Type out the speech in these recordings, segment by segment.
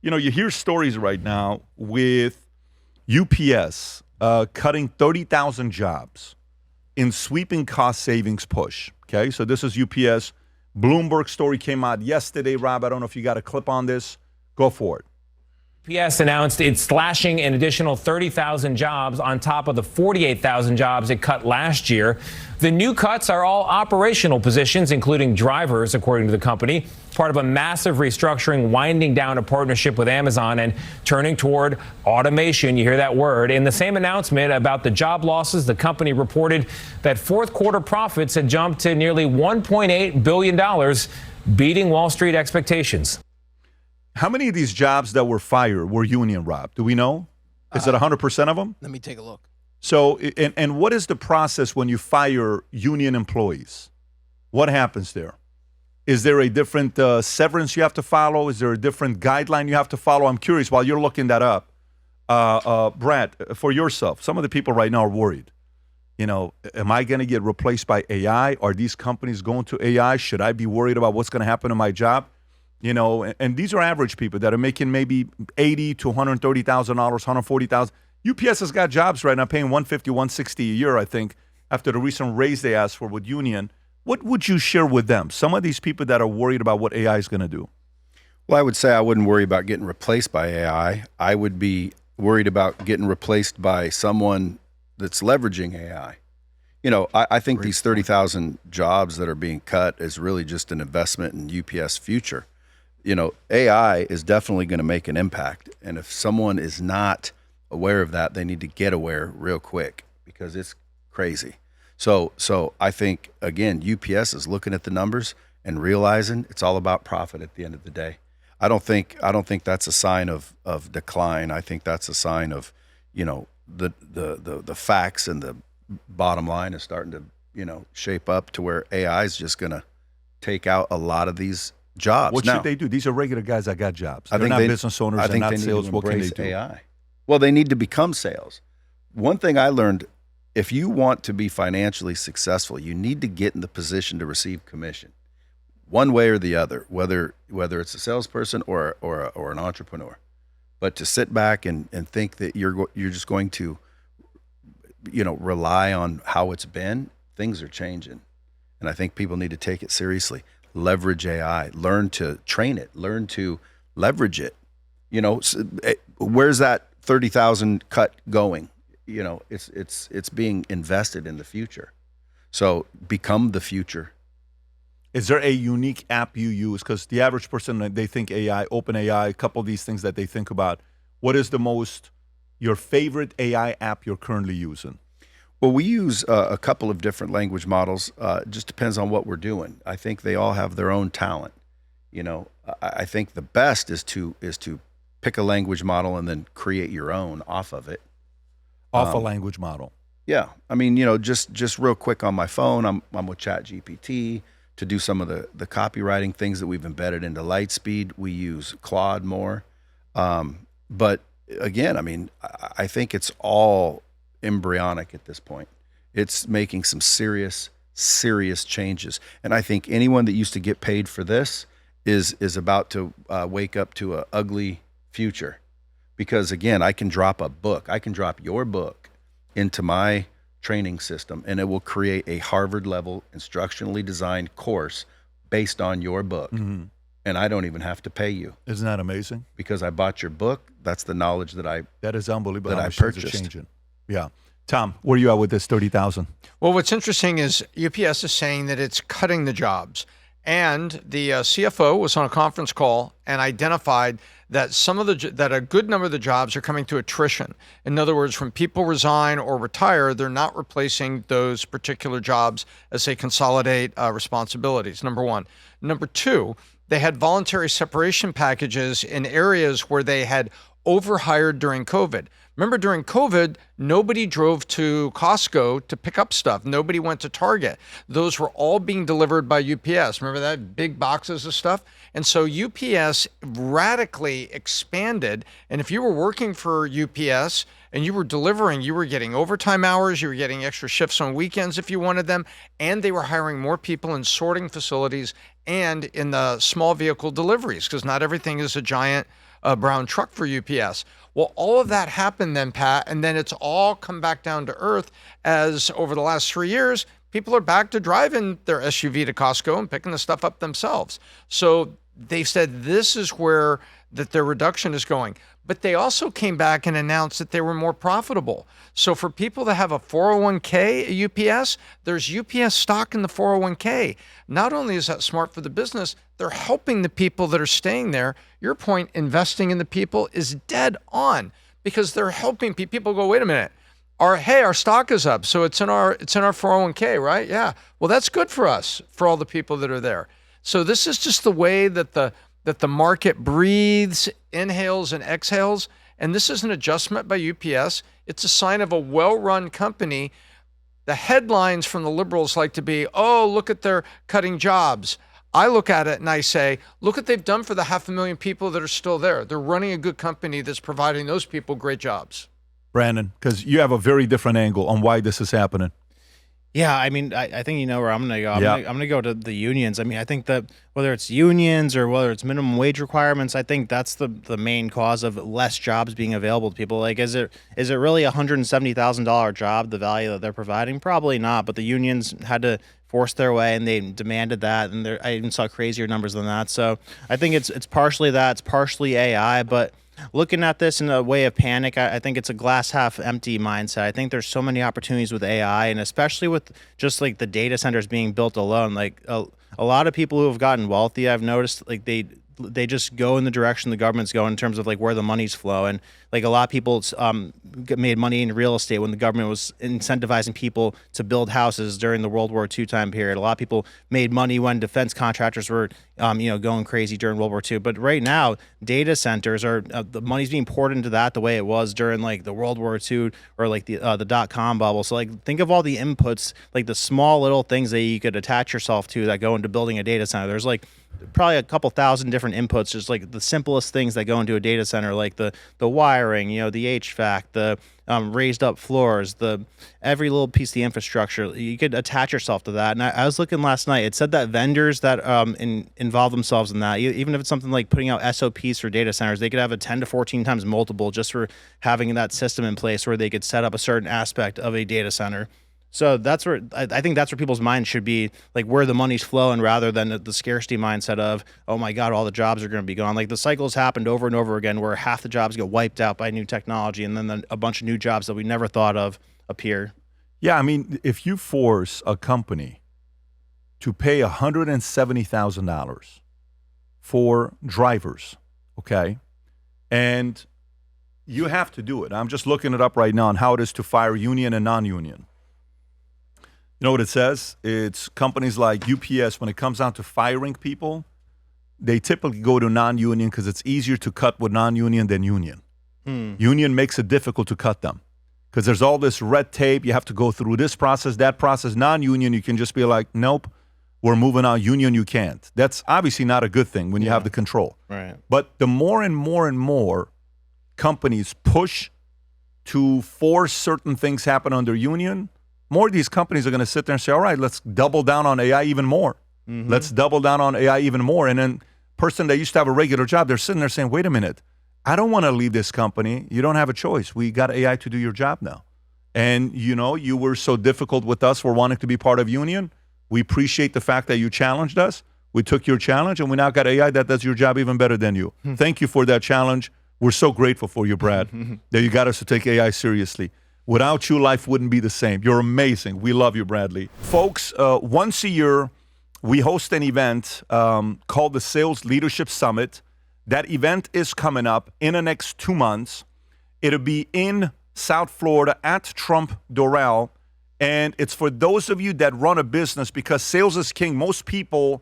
You hear stories right now with UPS cutting 30,000 jobs in sweeping cost savings push. Okay, so this is UPS. Bloomberg story came out yesterday, Rob. I don't know if you got a clip on this. Go for it. UPS announced it's slashing an additional 30,000 jobs on top of the 48,000 jobs it cut last year. The new cuts are all operational positions, including drivers, according to the company, part of a massive restructuring, winding down a partnership with Amazon and turning toward automation. You hear that word. In the same announcement about the job losses, the company reported that fourth quarter profits had jumped to nearly $1.8 billion, beating Wall Street expectations. How many of these jobs that were fired were union, Rob? Do we know? Is it 100% of them? Let me take a look. So, and what is the process when you fire union employees? What happens there? Is there a different severance you have to follow? Is there a different guideline you have to follow? I'm curious, while you're looking that up, Brad, for yourself, some of the people right now are worried. Am I going to get replaced by AI? Are these companies going to AI? Should I be worried about what's going to happen to my job? And these are average people that are making maybe $80,000 to $130,000, $140,000. UPS has got jobs right now paying $150,000, $160,000 a year, I think, after the recent raise they asked for with union. What would you share with them? Some of these people that are worried about what AI is going to do. Well, I would say I wouldn't worry about getting replaced by AI. I would be worried about getting replaced by someone that's leveraging AI. I think these 30,000 jobs that are being cut is really just an investment in UPS future. AI is definitely going to make an impact. And if someone is not aware of that, they need to get aware real quick because it's crazy. So I think, again, UPS is looking at the numbers and realizing it's all about profit at the end of the day. I don't think that's a sign of decline. I think that's a sign of, the facts and the bottom line is starting to, shape up to where AI is just going to take out a lot of these jobs. What should they do? These are regular guys that got jobs. They're not business owners. I think they're not they sales. need to What can they embrace do? AI. Well, they need to become sales. One thing I learned, if you want to be financially successful, you need to get in the position to receive commission, one way or the other, whether it's a salesperson or an entrepreneur. But to sit back and think that you're just going to, rely on how it's been, things are changing, and I think people need to take it seriously. Leverage AI, learn to train it, learn to leverage it. Where's that 30,000 cut going? It's being invested in the future. So become the future. Is there a unique app you use? Because the average person, they think AI, OpenAI, a couple of these things that they think about. What is your favorite AI app you're currently using? Well, we use a couple of different language models. It just depends on what we're doing. I think they all have their own talent. I think the best is to pick a language model and then create your own off of it. Off a language model. Yeah, I mean, just real quick on my phone, I'm with ChatGPT to do some of the copywriting things that we've embedded into Lightspeed. We use Claude more, but again, I mean, I think it's all embryonic at this point. It's making some serious changes. And I think anyone that used to get paid for this is about to wake up to an ugly future. Because again, I can drop your book into my training system and it will create a Harvard level instructionally designed course based on your book. Mm-hmm. And I don't even have to pay you. Isn't that amazing? Because I bought your book. That's the knowledge that is unbelievable. That I purchased. Changing. Yeah. Tom, where are you at with this 30,000? Well, what's interesting is UPS is saying that it's cutting the jobs. And the CFO was on a conference call and identified that that a good number of the jobs are coming to attrition. In other words, when people resign or retire, they're not replacing those particular jobs as they consolidate responsibilities, number one. Number two, they had voluntary separation packages in areas where they had overhired during COVID. Remember, during COVID, nobody drove to Costco to pick up stuff. Nobody went to Target. Those were all being delivered by UPS. Remember that? Big boxes of stuff. And so UPS radically expanded. And if you were working for UPS and you were delivering, you were getting overtime hours, you were getting extra shifts on weekends if you wanted them, and they were hiring more people in sorting facilities and in the small vehicle deliveries, because not everything is a giant brown truck for UPS. Well, all of that happened then, Pat, and then it's all come back down to earth as over the last 3 years, people are back to driving their SUV to Costco and picking the stuff up themselves. So they said this is where that their reduction is going. But they also came back and announced that they were more profitable. So for people that have a 401k at UPS, there's UPS stock in the 401k. Not only is that smart for the business, they're helping the people that are staying there. Your point, investing in the people, is dead on because they're helping people. People go, wait a minute. Our stock is up, so it's in our 401k, right? Yeah. Well, that's good for us, for all the people that are there. So this is just the way that the market breathes, inhales, and exhales. And this is an adjustment by UPS. It's a sign of a well-run company. The headlines from the liberals like to be, oh, look at their cutting jobs. I look at it and I say, look what they've done for the 500,000 people that are still there. They're running a good company that's providing those people great jobs. Brandon, because you have a very different angle on why this is happening. Yeah, I mean, I think you know where I'm going to go. I'm going to go to the unions. I mean, I think that whether it's unions or whether it's minimum wage requirements, I think that's the main cause of less jobs being available to people. Like, is it really a $170,000 job, the value that they're providing? Probably not, but the unions had to force their way and they demanded that, and I even saw crazier numbers than that. So I think it's partially that, it's partially AI, but looking at this in a way of panic, I think it's a glass half empty mindset. I think there's so many opportunities with AI, and especially with just like the data centers being built alone. Like a lot of people who have gotten wealthy, I've noticed, like they just go in the direction the government's going in terms of like where the money's flowing. Like a lot of people made money in real estate when the government was incentivizing people to build houses during the World War II time period. A lot of people made money when defense contractors were, going crazy during World War II. But right now, data centers are the money's being poured into that the way it was during like the World War II or like the .com bubble. So like think of all the inputs, like the small little things that you could attach yourself to that go into building a data center. There's like probably a couple thousand different inputs, just like the simplest things that go into a data center, like the wiring, the HVAC, the raised up floors, every little piece of the infrastructure. You could attach yourself to that. And I was looking last night, it said that vendors that involve themselves in that, even if it's something like putting out SOPs for data centers, they could have a 10 to 14 times multiple just for having that system in place where they could set up a certain aspect of a data center. So that's where I think that's where people's minds should be, like where the money's flowing, rather than the scarcity mindset of, oh my God, all the jobs are going to be gone. Like the cycle's happened over and over again where half the jobs get wiped out by new technology, and then a bunch of new jobs that we never thought of appear. Yeah, I mean, if you force a company to pay $170,000 for drivers, okay, and you have to do it. I'm just looking it up right now on how it is to fire union and non-union. You know what it says? It's companies like UPS, when it comes down to firing people, they typically go to non-union because it's easier to cut with non-union than union. Union makes it difficult to cut them because there's all this red tape. You have to go through this process, that process. Non-union, you can just be like, nope, we're moving on. Union, you can't. That's obviously not a good thing when you have the control. Right. But the more and more and more companies push to force certain things happen under union, more of these companies are going to sit there and say, all right, let's double down on AI even more. Mm-hmm. Let's double down on AI even more. And then person that used to have a regular job, they're sitting there saying, wait a minute, I don't want to leave this company. You don't have a choice. We got AI to do your job now. And, you were so difficult with us for wanting to be part of union. We appreciate the fact that you challenged us. We took your challenge, and we now got AI that does your job even better than you. Thank you for that challenge. We're so grateful for you, Brad, that you got us to take AI seriously. Without you, life wouldn't be the same. You're amazing. We love you, Bradley. Folks, once a year, we host an event called the Sales Leadership Summit. That event is coming up in the next 2 months. It'll be in South Florida at Trump Doral. And it's for those of you that run a business, because sales is king. Most people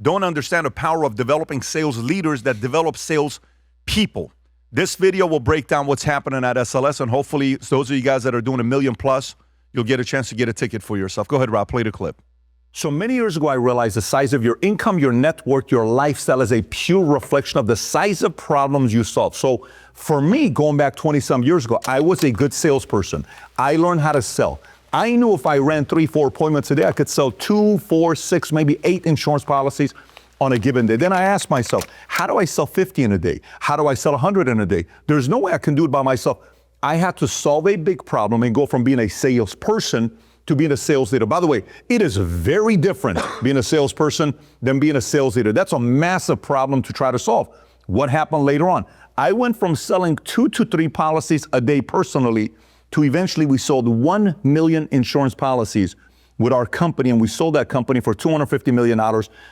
don't understand the power of developing sales leaders that develop sales people. This video will break down what's happening at SLS, and hopefully those of you guys that are doing $1 million plus, you'll get a chance to get a ticket for yourself. Go ahead, Rob, play the clip. So many years ago, I realized the size of your income, your net worth, your lifestyle is a pure reflection of the size of problems you solve. So for me, going back 20-some years ago, I was a good salesperson. I learned how to sell. I knew if I ran 3-4 appointments a day, I could sell 2, 4, 6, maybe 8 insurance policies. on a given day. Then I ask myself, how do I sell 50 in a day? How do I sell 100 in a day? There's no way I can do it by myself. I had to solve a big problem and go from being a salesperson to being a sales leader. By the way, it is very different being a salesperson than being a sales leader. That's a massive problem to try to solve. What happened later on? I went from selling 2 to 3 policies a day personally to eventually we sold 1 million insurance policies with our company, and we sold that company for $250 million.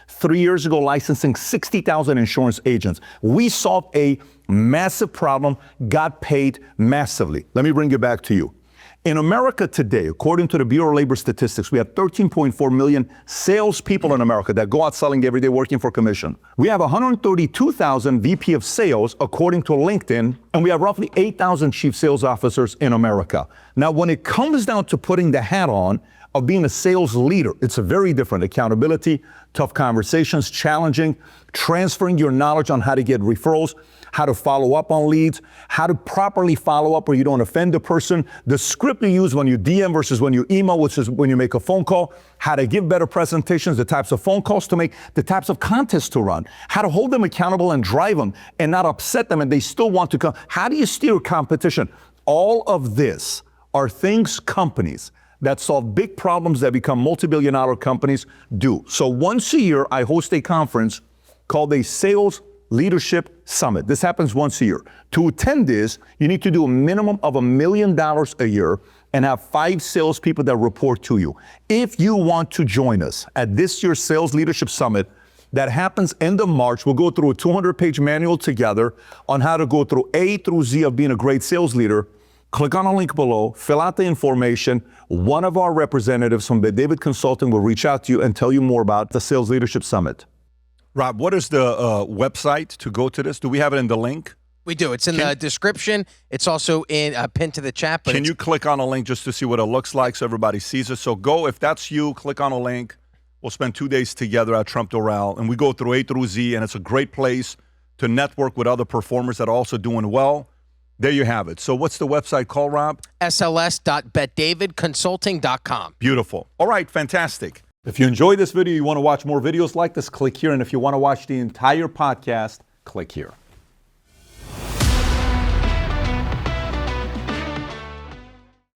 3 years ago, licensing 60,000 insurance agents. We solved a massive problem, got paid massively. Let me bring it back to you. In America today, according to the Bureau of Labor Statistics, we have 13.4 million salespeople in America that go out selling every day working for commission. We have 132,000 VP of sales, according to LinkedIn, and we have roughly 8,000 chief sales officers in America. Now, when it comes down to putting the hat on of being a sales leader, it's a very different accountability, tough conversations, challenging, transferring your knowledge on how to get referrals, how to follow up on leads, how to properly follow up where you don't offend the person, the script you use when you DM versus when you email, which is when you make a phone call, how to give better presentations, the types of phone calls to make, the types of contests to run, how to hold them accountable and drive them and not upset them and they still want to come. How do you steer competition? All of this are things companies that solve big problems that become multi-billion-dollar companies do. So once a year, I host a conference called a Sales Leadership Summit. This happens once a year. To attend this, you need to do a minimum of $1 million a year and have 5 salespeople that report to you. If you want to join us at this year's Sales Leadership Summit, that happens end of March, we'll go through a 200-page manual together on how to go through A through Z of being a great sales leader. Click on a link below, fill out the information. One of our representatives from the David Consulting will reach out to you and tell you more about the Sales Leadership Summit. Rob, what is the website to go to this? Do we have it in the link? We do. It's in the description. It's also in pinned to the chat. But can you click on a link just to see what it looks like so everybody sees it? So go, if that's you, click on a link. We'll spend 2 days together at Trump Doral, and we go through A through Z, and it's a great place to network with other performers that are also doing well. There you have it. So what's the website called, Rob? sls.betdavidconsulting.com. Beautiful. All right, fantastic. If you enjoyed this video, you want to watch more videos like this, click here. And if you want to watch the entire podcast, click here.